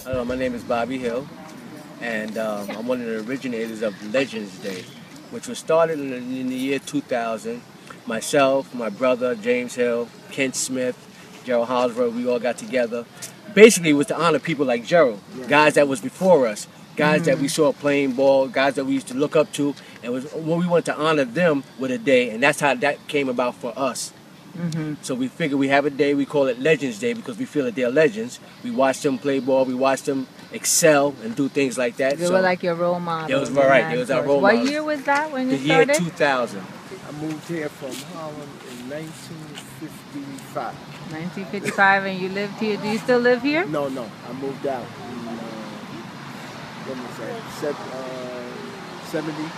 My name is Bobby Hill, and I'm one of the originators of Legends Day, which was started in the year 2000. Myself, my brother, James Hill, Kent Smith, Gerald Hosborough, we all got together. Basically, it was to honor people like Gerald, guys that was before us, guys that we saw playing ball, guys that we used to look up to, and was when we wanted to honor them with a day, and that's how that came about for us. So we figured we have a day, we call it Legends Day because we feel that they're legends. We watch them play ball, we watch them excel and do things like that. They were like your role models. It was right, it was our role models. What year was that when you started? The year 2000. I moved here from Harlem in 1955. 1955, and you lived here. Do you still live here? No, I moved out in, what was that, 70.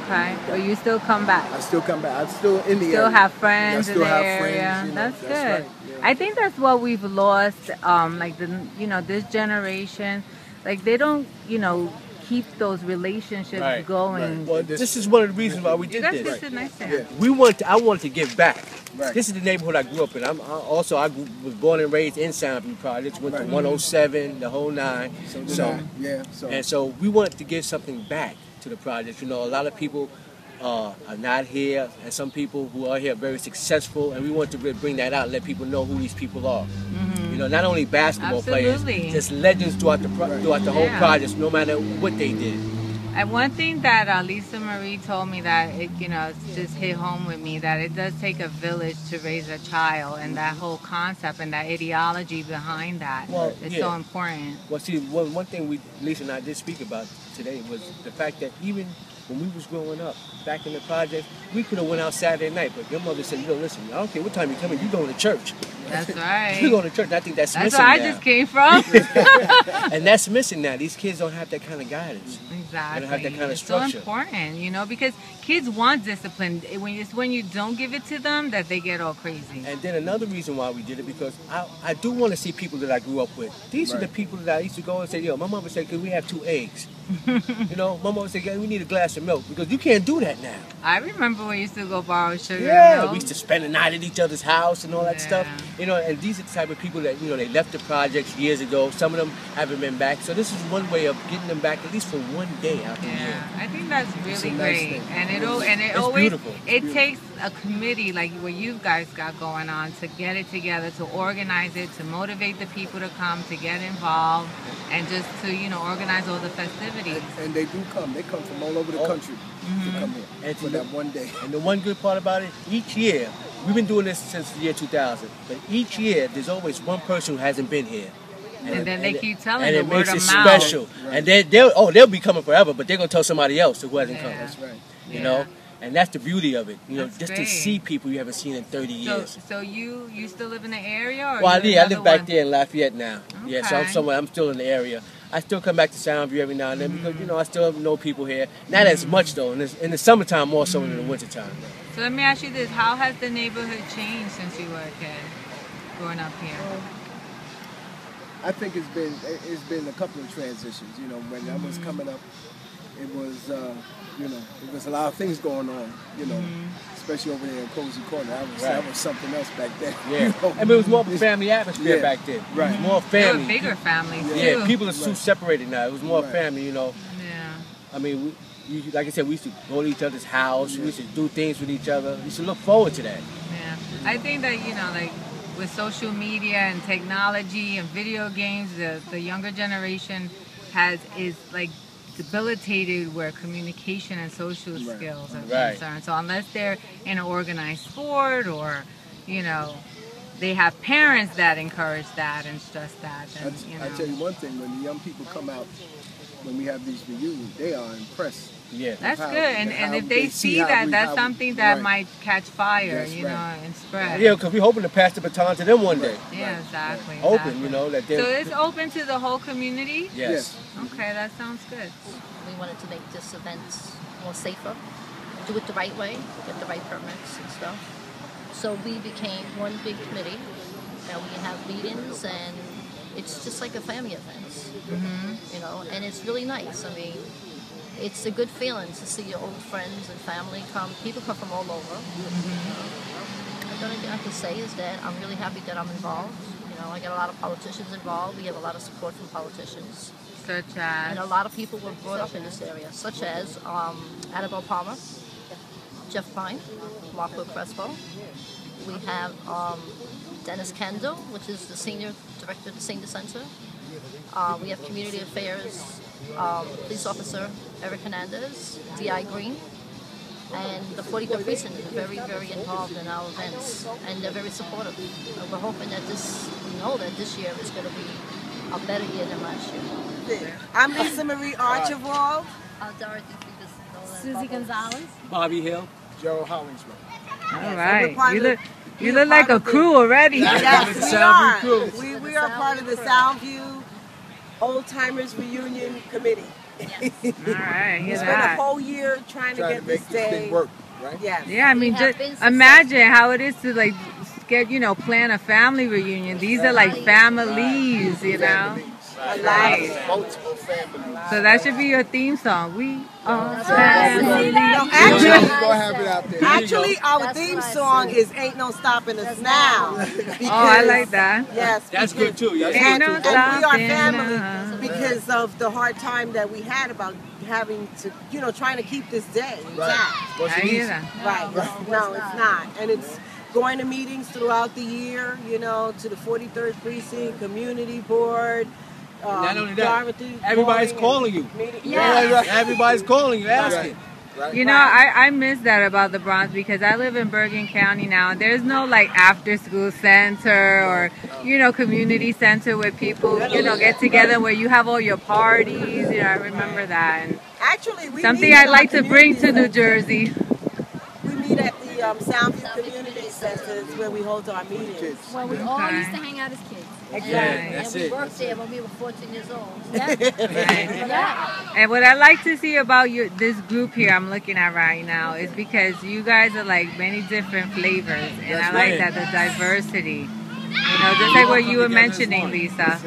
Okay, but you still come back. I still come back. I'm still in the area. Still have friends I in still the have area. Friends, That's good. Right, yeah. I think that's what we've lost. Like this generation, like they don't, keep those relationships going. Well, this is one of the reasons why we did That's this. just a nice thing. I wanted to give back. Right. This is the neighborhood I grew up in. I was born and raised in Soundview Projects. Went to 107, the whole nine. So we wanted to give something back to the project. A lot of people are not here, and some people who are here are very successful, and we want to bring that out and let people know who these people are. Not only basketball players, just legends throughout the whole project, no matter what they did. And one thing that Lisa Marie told me that it just hit home with me, that it does take a village to raise a child, and that whole concept and that ideology behind that is so important. Well, see, one thing Lisa and I did speak about today was the fact that even when we was growing up, back in the project, we could have went out Saturday night, but your mother said, listen, I don't care what time you come in, you going to church. That's right. You going to church. I think that's missing where I now. just came from. And that's missing now. These kids don't have that kind of guidance. Exactly. They don't have that kind of it's structure. so important, because kids want discipline. When you don't give it to them that they get all crazy. And then another reason why we did it, because I do want to see people that I grew up with. These are the people that I used to go and say, my mama said, could we have 2 eggs? My mama said, we need a glass of milk, because you can't do that now. I remember we used to go borrow sugar and milk. We used to spend the night at each other's house and all that stuff. And these are the type of people that, they left the projects years ago. Some of them haven't been back. So this is one way of getting them back, at least for one day out the year. I think that's really great. It's beautiful. It takes a committee like what you guys got going on to get it together, to organize it, to motivate the people to come, to get involved, and just to, organize all the festivities. And they do come. They come from all over the country to come here and for that one day. And the one good part about it, each year, we've been doing this since the year 2000, but each year there's always one person who hasn't been here. And then they keep telling and the it word makes of it mouth. special. Right. And they'll be coming forever, but they're gonna tell somebody else who hasn't come. That's right. You know, and that's the beauty of it. That's just great. to see people you haven't seen in 30 years. So you still live in the area? Or I live back there in Lafayette now. Okay. Yeah, so I'm still in the area. I still come back to Soundview every now and then because I still know people here. Not as much though. In the summertime more so than in the wintertime. So let me ask you this: how has the neighborhood changed since you were a kid, growing up here? I think it's been a couple of transitions. When I was coming up, it was it was a lot of things going on. Especially over there in Cozy Corner. That was something else back then. Yeah, I mean it was more of a family atmosphere back then. Right, it was more family. They were bigger families too. Yeah, people are too separated now. It was more family. Yeah. I mean, like I said, we used to go to each other's house. We used to do things with each other. We used to look forward to that. Yeah, I think that like with social media and technology and video games, the younger generation is like debilitated where communication and social skills are concerned. So unless they're in an organized sport or they have parents that encourage that and stress that, then I tell you one thing: when the young people come out, when we have these reunions, they are impressed. Yeah, that's good. And if they see that, that's something that might catch fire, and spread. Yeah, because we're hoping to pass the baton to them one day. Yeah, exactly. Hoping, that they. So it's open to the whole community? Yes. Okay, that sounds good. We wanted to make this event more safer, do it the right way, get the right permits and stuff. So we became one big committee, and we have meetings, and it's just like a family event, and it's really nice. I mean, it's a good feeling to see your old friends and family come. People come from all over. The only thing I can say is that I'm really happy that I'm involved. I get a lot of politicians involved. We have a lot of support from politicians. Such And a as? lot of people were brought up in this area, such as Annabelle Palmer, Jeff Pine, Marco Crespo. We have Dennis Kendall, which is the senior director of the Senior Center. We have community affairs, police officer Eric Hernandez, D.I. Green, and the 45th Precinct is very, very involved in our events, and they're very supportive. We're hoping that this year is going to be a better year than last year. I'm Lisa Marie Archibald. Dorothy Susie Gonzalez. Bobby Hill. Joe Hollingsworth. All right. You look like a crew already. Yes, The we Soundview are. crew. We are part of the Soundview Old Timers Reunion Committee. All right, We hear spent a that. whole year trying to get this day. work, right? Yes. Yeah, I mean, We have just been successful. imagine how it is to like get, plan a family reunion. These are like families, Right. Multiple families. So that should be your theme song. We are No, family. actually, Go have it out there. actually, our That's theme what I song said. is "Ain't No Stopping Us Now." Oh, I like that. Yes, That's good too. Yeah. Ain't no and we are stopping family us. because of the hard time that we had about having to, trying to keep this day intact. I hear that. Right. No, it's not. And it's going to meetings throughout the year, to the 43rd Precinct, Community Board. Not only that, Dorothy everybody's Boring calling you. meeting- Yeah. Everybody's calling you, asking. I miss that about the Bronx because I live in Bergen County now, and there's no like after school center or community center where people get together where you have all your parties. I remember that. And Actually, we something meet I'd in like our to bring to community New Jersey. We meet at the Soundview Community Center is where we hold our meetings. Well, we all Okay. used to hang out as kids. Yeah, that's And we it. worked there when we were 14 years old. Yeah. And what I like to see about this group here I'm looking at right now is because you guys are like many different flavors, and I like that, the diversity. Just like what you were mentioning, Lisa.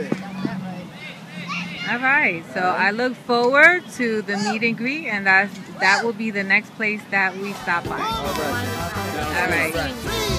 All right, so I look forward to the meet and greet, and that will be the next place that we stop by. All right.